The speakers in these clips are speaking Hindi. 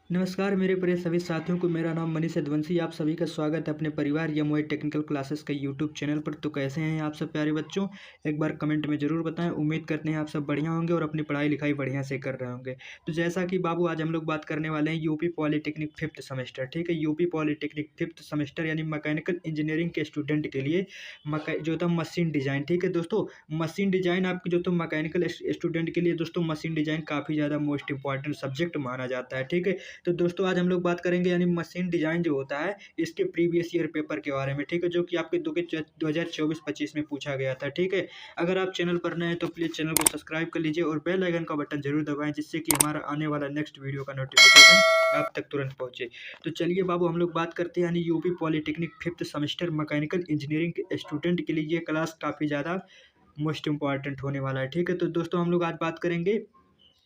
नमस्कार मेरे प्रिय सभी साथियों को। मेरा नाम मनीष यदुवंशी। आप सभी का स्वागत है अपने परिवार एमवाई टेक्निकल क्लासेस का यूट्यूब चैनल पर। तो कैसे हैं आप सब प्यारे बच्चों? एक बार कमेंट में ज़रूर बताएं। उम्मीद करते हैं आप सब बढ़िया होंगे और अपनी पढ़ाई लिखाई बढ़िया से कर रहे होंगे। तो जैसा कि बाबू आज हम लोग बात करने वाले हैं यूपी पॉलीटेक्निक फिफ्थ सेमेस्टर। ठीक है, यूपी पॉलीटेक्निक फिफ्थ सेमेस्टर यानी मैकेनिकल इंजीनियरिंग के स्टूडेंट के लिए जो था मशीन डिज़ाइन। ठीक है दोस्तों, मशीन डिज़ाइन आपकी जो तो मैकेनिकल स्टूडेंट के लिए दोस्तों मशीन डिज़ाइन काफ़ी ज़्यादा मोस्ट इंपॉर्टेंट सब्जेक्ट माना जाता है। ठीक है, तो दोस्तों आज हम लोग बात करेंगे यानी मशीन डिज़ाइन जो होता है इसके प्रीवियस ईयर पेपर के बारे में। ठीक है, जो कि आपके 2024-25 में पूछा गया था। ठीक है, अगर आप चैनल पर नए हैं तो प्लीज़ चैनल को सब्सक्राइब कर लीजिए और बेल आइकन का बटन जरूर दबाएं, जिससे कि हमारा आने वाला नेक्स्ट वीडियो का नोटिफिकेशन आप तक तुरंत पहुंचे। तो चलिए बाबू हम लोग बात करते हैं यानी UP polytechnic fifth semester mechanical engineering के स्टूडेंट के लिए ये क्लास काफ़ी ज़्यादा मोस्ट इंपॉर्टेंट होने वाला है। ठीक है, तो दोस्तों हम लोग आज बात करेंगे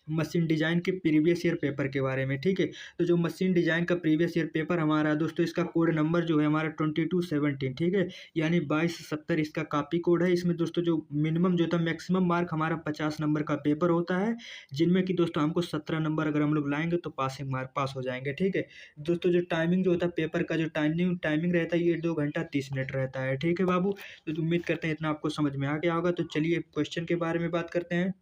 मशीन डिज़ाइन के प्रीवियस ईयर पेपर के बारे में। ठीक है, तो जो मशीन डिज़ाइन का प्रीवियस ईयर पेपर हमारा दोस्तों, इसका कोड नंबर जो है हमारा 2217। ठीक है, यानी 2270 इसका कॉपी कोड है। इसमें दोस्तों जो मिनिमम जो था मैक्सिमम मार्क हमारा 50 नंबर का पेपर होता है, जिनमें कि दोस्तों हमको 17 नंबर अगर हम लोग लाएंगे तो पासिंग मार्क पास हो जाएंगे। ठीक है दोस्तों, जो टाइमिंग जो होता है पेपर का, जो टाइमिंग रहता है ये 2 घंटा 30 मिनट रहता है। ठीक है बाबू, तो उम्मीद करते हैं इतना आपको समझ में आ गया होगा। तो चलिए क्वेश्चन के बारे में बात करते हैं।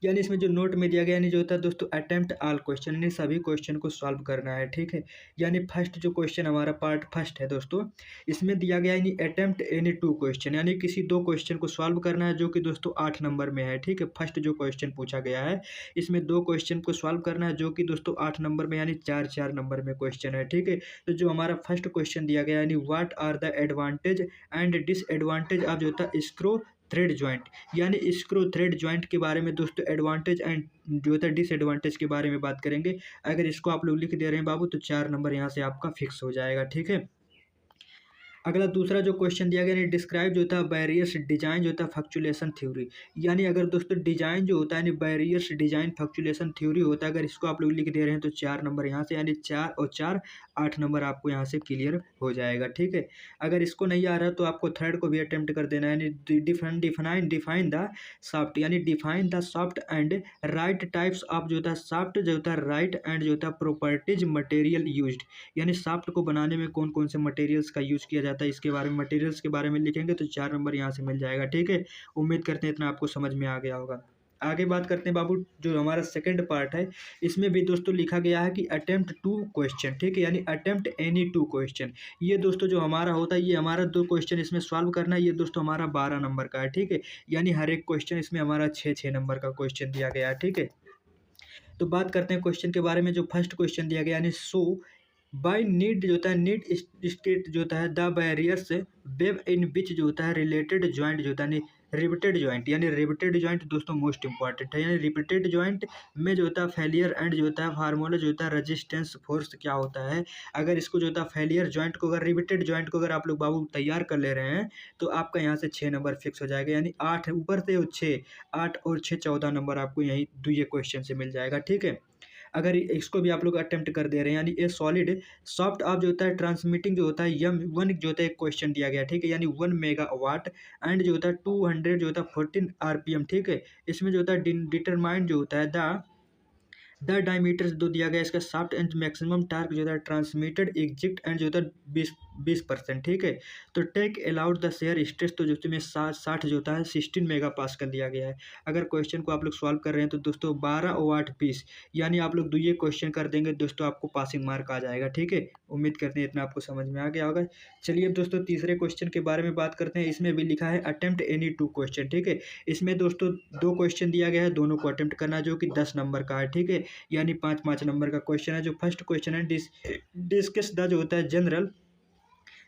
यानी इसमें जो नोट में दिया गया यानी जो होता है दोस्तों अटेम्प्ट ऑल क्वेश्चन, यानी सभी क्वेश्चन को सॉल्व करना है। ठीक है, यानी फर्स्ट जो क्वेश्चन हमारा पार्ट फर्स्ट है दोस्तों, इसमें दिया गया यानी अटेम्प्ट एनी 2 क्वेश्चन, यानी किसी 2 क्वेश्चन को सॉल्व करना है, जो कि दोस्तों 8 नंबर में है। ठीक है, फर्स्ट जो क्वेश्चन पूछा गया है इसमें 2 क्वेश्चन को सॉल्व करना है, जो कि दोस्तों 8 नंबर में यानी 4 4 नंबर में क्वेश्चन है। ठीक है, तो जो हमारा फर्स्ट क्वेश्चन दिया गया यानी what are the advantage and disadvantage of जो होता है स्क्रू थ्रेड ज्वाइंट, यानी स्क्रू थ्रेड ज्वाइंट के बारे में दोस्तों एडवांटेज एंड जो होता है डिसएडवांटेज के बारे में बात करेंगे। अगर इसको आप लोग लिख दे रहे हैं बाबू तो 4 नंबर यहाँ से आपका फिक्स हो जाएगा। ठीक है, अगला दूसरा जो क्वेश्चन दिया गया है डिस्क्राइब जो था बैरियर्स डिजाइन जो था फ्लक्चुएशन थ्योरी, यानी अगर दोस्तों डिजाइन जो होता है यानी बैरियर्स डिजाइन फ्लक्चुएशन थ्योरी होता है, अगर इसको आप लोग लिख दे रहे हैं तो 4 नंबर यहाँ से, यानी 4 और 4 8 नंबर आपको यहाँ से क्लियर हो जाएगा। ठीक है, अगर इसको नहीं आ रहा तो आपको थर्ड को भी अटेम्प्ट कर देना है, यानी डिफाइन द सॉफ्ट, यानी define the soft and right types of जो था सॉफ्ट जो था राइट एंड जो था प्रॉपर्टीज मटेरियल यूज्ड, यानी सॉफ्ट को बनाने में कौन कौन से मटेरियल्स का यूज़ किया जाता है इसके बारे में, मटेरियल्स के बारे में लिखेंगे तो 4 नंबर यहाँ से मिल जाएगा। ठीक है, उम्मीद करते हैं इतना आपको समझ में आ गया होगा। आगे बात करते हैं बाबू, जो हमारा सेकंड पार्ट है इसमें भी दोस्तों लिखा गया है कि अटेम्प्ट 2 क्वेश्चन। ठीक है, यानी अटेम्प्ट एनी 2 क्वेश्चन, ये दोस्तों जो हमारा होता है ये हमारा 2 क्वेश्चन इसमें सॉल्व करना है, ये दोस्तों हमारा 12 नंबर का है। ठीक है, यानी हर एक क्वेश्चन इसमें हमारा 6 6 नंबर का क्वेश्चन दिया गया है। ठीक है, तो बात करते हैं क्वेश्चन के बारे में। जो फर्स्ट क्वेश्चन दिया गया यानी सो बाय नीड जो होता है नीड स्टेट जो होता है द बैरियर्स वेब इन विच जो होता है रिलेटेड ज्वाइंट जो होता है रिपीटेड ज्वाइंट, यानी रिपीटेड ज्वाइंट दोस्तों मोस्ट इंपॉर्टेंट है। यानी रिपीटेड ज्वाइंट में जो होता है फेलियर एंड जो होता है फार्मूला जो होता है रेजिस्टेंस फोर्स क्या होता है। अगर इसको जो होता है फेलियर ज्वाइंट को, अगर रिपीटेड ज्वाइंट को अगर आप लोग बाबू तैयार कर ले रहे हैं तो आपका यहाँ से 6 नंबर फिक्स हो जाएगा, यानी 8 ऊपर से 6, 8 और 6 14 नंबर आपको यही ये क्वेश्चन से मिल जाएगा। ठीक है, अगर इसको भी आप लोग अटेम्प्ट कर दे रहे हैं, यानी ए सॉलिड सॉफ्ट आप जो होता है ट्रांसमिटिंग जो होता है यम वन जो होता है एक क्वेश्चन दिया गया। ठीक है, यानी 1 मेगावाट एंड जो होता है 200 जो होता है 14 आरपीएम। ठीक है, इसमें जो होता है डिटरमाइंड जो होता है द डायमीटर दो दिया गया, इसका सॉफ्ट एंड मैक्सिमम टार्क जो है ट्रांसमिटेड एग्जिट एंड जो होता है 20%। ठीक है, तो take allowed the shear stress तो जो में 60 जो होता है 16 मेगा पास्कल दिया गया है। अगर क्वेश्चन को आप लोग सॉल्व कर रहे हैं तो दोस्तों 12 और 8 20, यानी आप लोग ये क्वेश्चन कर देंगे दोस्तों आपको पासिंग मार्क आ जाएगा। ठीक है, उम्मीद करते हैं इतना आपको समझ में आ गया होगा। चलिए अब दोस्तों तीसरे क्वेश्चन के बारे में बात करते हैं। इसमें भी लिखा है अटेम्प्ट एनी 2 क्वेश्चन। ठीक है, इसमें दोस्तों 2 क्वेश्चन दिया गया है, दोनों को अटेम्प्ट करना है, जो कि 10 नंबर का है। ठीक है, यानी 5 5 नंबर का क्वेश्चन है। जो फर्स्ट क्वेश्चन है डिस्कस द जो होता है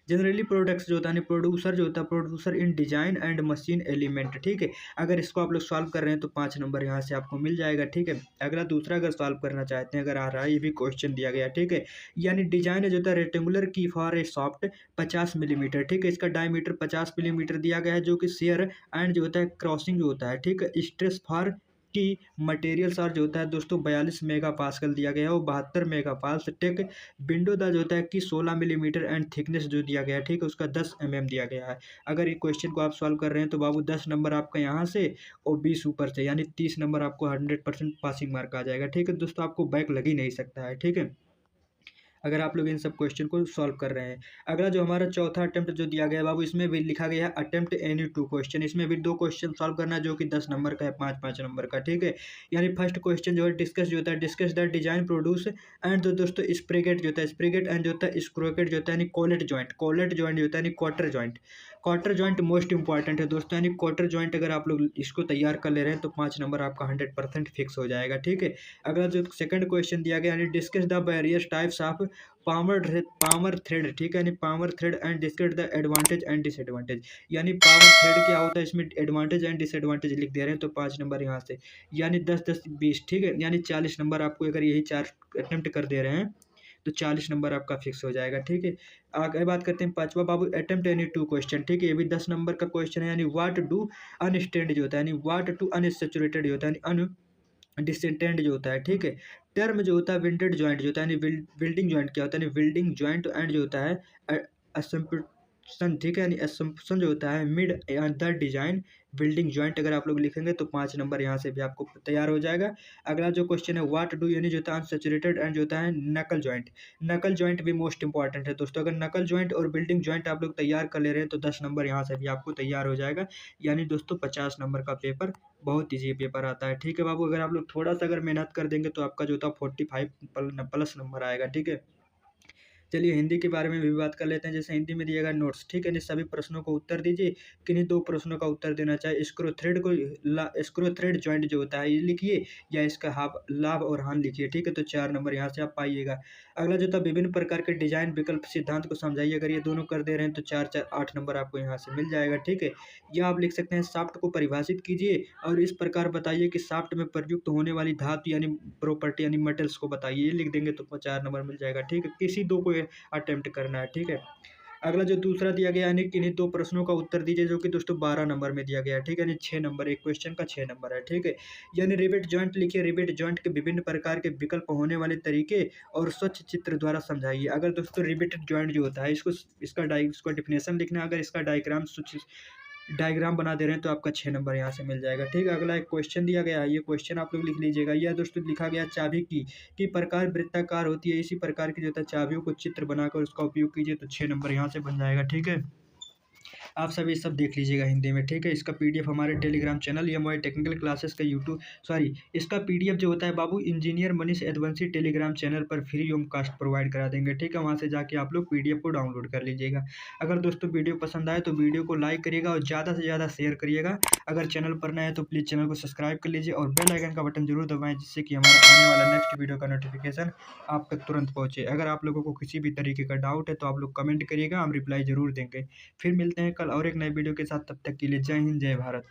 जनरली प्रोडक्ट्स जो होता है प्रोड्यूसर जो होता है producer in design and machine element. ठीक है, अगर इसको आप लोग सॉल्व कर रहे हैं तो 5 नंबर यहाँ से आपको मिल जाएगा। ठीक है, अगला दूसरा अगर सॉल्व करना चाहते हैं, अगर आ रहा है ये भी क्वेश्चन दिया गया। ठीक है, यानी डिजाइन जो होता है रेक्टेंगुलर की फॉर ए सॉफ्ट 50 मिलीमीटर। ठीक है, इसका डायमीटर 50 मिलीमीटर दिया गया है, जो कि शेयर एंड जो होता है क्रॉसिंग जो होता है। ठीक है, स्ट्रेस फॉर कि मटेरियल चार्ज जो होता है दोस्तों 42 मेगा पास्कल दिया गया है और 72 मेगा पास टेक विंडो दा जो होता है कि 16 मिलीमीटर एंड थिकनेस जो दिया गया है, ठीक है, उसका 10 दिया गया है। अगर ये क्वेश्चन को आप सॉल्व कर रहे हैं तो बाबू 10 नंबर आपका यहाँ से और 20 ऊपर से, यानी 30 नंबर आपको 100% पासिंग मार्क आ जाएगा। ठीक है दोस्तों, आपको बैक लग ही नहीं सकता है। ठीक है, अगर आप लोग इन सब क्वेश्चन को सॉल्व कर रहे हैं। अगला जो हमारा चौथा अटेम्प्ट जो दिया गया है बाबू, इसमें भी लिखा गया है अटेम्प्ट एनी 2 क्वेश्चन। इसमें भी 2 क्वेश्चन सॉल्व करना है जो कि 10 नंबर का है, 5-5 नंबर का। ठीक है, यानी फर्स्ट क्वेश्चन जो है डिस्कस जो होता है, discuss the design produce and जो दोस्तों स्प्रेगेट जो होता है, स्प्रेगेट एंड जो होता है स्क्रोकेट जो होता है, यानी कोलेट जॉइंट जो होता है, यानी क्वार्टर जॉइंट मोस्ट इंपॉर्टेंट है दोस्तों। यानी क्वार्टर जॉइंट अगर आप लोग इसको तैयार कर ले रहे हैं तो 5 नंबर आपका 100% फिक्स हो जाएगा। ठीक है, अगला जो सेकंड क्वेश्चन दिया गया, यानी discuss the various types of palmer thread. ठीक है, यानी palmer thread and discuss the advantage and disadvantage. यानी पामर थ्रेड क्या होता है, इसमें एडवांटेज एंड डिसएडवांटेज लिख दे रहे हैं तो 5 नंबर यहाँ से, यानी 10-10-20। ठीक है, यानी 40 नंबर आपको अगर यही 4 अटेम्प्ट कर दे रहे हैं तो 40 नंबर आपका फिक्स हो जाएगा। ठीक है, आगे बात करते हैं पांचवा बाबू, अटेम्प्ट एनी 2 क्वेश्चन। ठीक है, ये भी 10 नंबर का क्वेश्चन है। यानी व्हाट डू अनस्टैंड जो होता है, यानी व्हाट टू अनसेचुरेटेड जो होता है, यानी डिसेंटेंट जो होता है। ठीक है, टर्म जो होता है विल्टेड जॉइंट जो होता है, यानी विल्डिंग जॉइंट क्या होता है, यानी विल्डिंग जॉइंट एंड जो होता है असम्पशन। ठीक है, यानी असम्पशन जो होता है mid the design building joint. अगर आप लोग लिखेंगे तो 5 नंबर यहाँ से भी आपको तैयार हो जाएगा। अगला जो क्वेश्चन है व्हाट डू, यानी जो होता है अनसेचुरेटेड एंड जो होता है नकल जॉइंट भी मोस्ट इंपॉर्टेंट है दोस्तों। अगर नकल जॉइंट और बिल्डिंग जॉइंट आप लोग तैयार कर ले रहे हैं तो 10 नंबर यहाँ से भी आपको तैयार हो जाएगा। यानी दोस्तों 50 नंबर का पेपर, बहुत ईजी पेपर आता है। ठीक है बाबू, अगर आप लोग थोड़ा सा अगर मेहनत कर देंगे तो आपका जो होता है 45 प्लस नंबर आएगा। ठीक है, चलिए हिंदी के बारे में भी बात कर लेते हैं। जैसे हिंदी में दिएगा नोट्स। ठीक है, इन सभी प्रश्नों को उत्तर दीजिए, किन्हीं 2 प्रश्नों का उत्तर देना चाहिए। स्क्रू थ्रेड जॉइंट जो होता है ये लिखिए, या इसका लाभ और हानि लिखिए। ठीक है, तो 4 नंबर यहाँ से आप पाइएगा। अगला जो था विभिन्न प्रकार के डिजाइन विकल्प सिद्धांत को समझाइए। अगर ये दोनों कर दे रहे हैं तो 4-4-8 नंबर आपको यहाँ से मिल जाएगा। ठीक है, या आप लिख सकते हैं शाफ्ट को परिभाषित कीजिए और इस प्रकार बताइए कि शाफ्ट में प्रयुक्त होने वाली धातु यानी प्रॉपर्टी यानी मेटल्स को बताइए। ये लिख देंगे तो 4 नंबर मिल जाएगा। ठीक है, किसी 2 को अटेम्प्ट करना है। ठीक है, अगला जो दूसरा दिया गया, यानी किन्हीं 2 प्रश्नों का उत्तर दीजिए जो कि दोस्तों 12 नंबर में दिया गया है। ठीक है, यानी 6 नंबर, एक क्वेश्चन का 6 नंबर है। ठीक है, यानी रिवेट जॉइंट लिखिए, रिवेट जॉइंट के विभिन्न प्रकार के विकल्प होने वाले तरीके और स्वच्छ चित्र द्वारा समझाइए। अगर दोस्तों रिवेटेड जॉइंट जो होता है इसका डिफिनेशन लिखना है। अगर इसका डायग्राम बना दे रहे हैं तो आपका 6 नंबर यहाँ से मिल जाएगा। ठीक है, अगला एक क्वेश्चन दिया गया है, ये क्वेश्चन आप लोग लिख लीजिएगा। यह दोस्तों लिखा गया चाबी की प्रकार वृत्ताकार होती है, इसी प्रकार की जो होता है चाबियों को चित्र बनाकर उसका उपयोग कीजिए तो 6 नंबर यहाँ से बन जाएगा। ठीक है, आप सभी सब देख लीजिएगा हिंदी में। ठीक है, इसका पीडीएफ हमारे टेलीग्राम चैनल या हमारे टेक्निकल क्लासेस का इसका पीडीएफ जो होता है Babu engineer Manish Yaduvanshi Telegram channel पर फ्री ऑफ कास्ट प्रोवाइड करा देंगे। ठीक है, वहाँ से जाके आप लोग पीडीएफ को डाउनलोड कर लीजिएगा। अगर दोस्तों वीडियो पसंद आए तो वीडियो को लाइक करिएगा और ज़्यादा से ज़्यादा शेयर करिएगा। अगर चैनल पर नए हैं तो प्लीज़ चैनल को सब्सक्राइब कर लीजिए और बेल आइकन का बटन जरूर दबाएं, जिससे कि हमारा आने वाला नेक्स्ट वीडियो का नोटिफिकेशन आप तक तुरंत पहुँचे। अगर आप लोगों को किसी भी तरीके का डाउट है तो आप लोग कमेंट करिएगा, हम रिप्लाई जरूर देंगे। फिर मिलते हैं कल और एक नए वीडियो के साथ। तब तक के लिए जय हिंद, जय भारत।